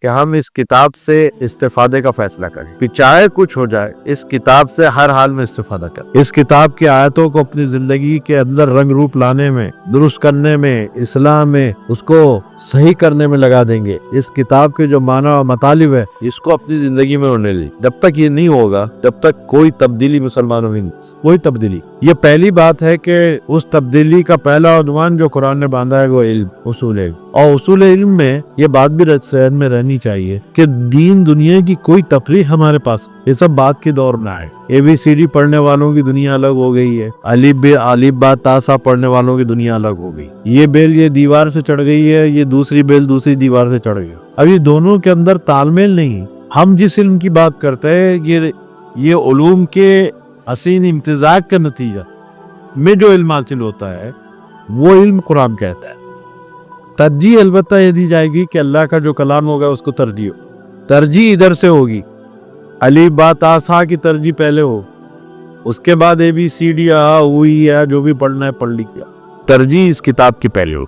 کہ ہم اس کتاب سے استفادے کا فیصلہ کریں، کہ چاہے کچھ ہو جائے اس کتاب سے ہر حال میں استفادہ کریں، اس کتاب کی آیتوں کو اپنی زندگی کے اندر رنگ روپ لانے میں، درست کرنے میں، اصلاح میں، اس کو صحیح کرنے میں لگا دیں گے۔ اس کتاب کے جو معنی و مطالب ہے اس کو اپنی زندگی میں ہونے لیں۔ جب تک یہ نہیں ہوگا تب تک کوئی تبدیلی مسلمانوں میں نہیں، کوئی تبدیلی۔ یہ پہلی بات ہے کہ اس تبدیلی کا پہلا عنوان جو قرآن نے باندھا ہے وہ علم، اصول علم۔ اور اصول علم میں یہ بات بھی ذہن میں رہنی چاہیے کہ دین دنیا کی کوئی تفریح ہمارے پاس یہ سب بات کی دور نہ ہے۔ ABCD پڑھنے والوں کی دنیا الگ ہو گئی ہے، الف با تا سا پڑھنے والوں کی دنیا الگ ہو گئی۔ یہ بیل یہ دیوار سے چڑھ گئی ہے، یہ دوسری بیل دوسری دیوار سے چڑھ گئی۔ اب یہ دونوں کے اندر تال میل نہیں۔ ہم جس علم کی بات کرتے ہیں یہ علوم کے حسین امتزاج کا نتیجہ میں جو علم حاصل ہوتا ہے وہ علم قرآن کہتا ہے۔ ترجیح البتہ یہ دی جائے گی کہ اللہ کا جو کلام ہوگا اس کو ترجیح ادھر سے ہوگی، الف با تا سا کی ترجیح پہلے ہو، اس کے بعد ABCD ہوئی ہے جو بھی پڑھنا ہے پڑھ لیا، ترجیح اس کتاب کی پہلے ہو۔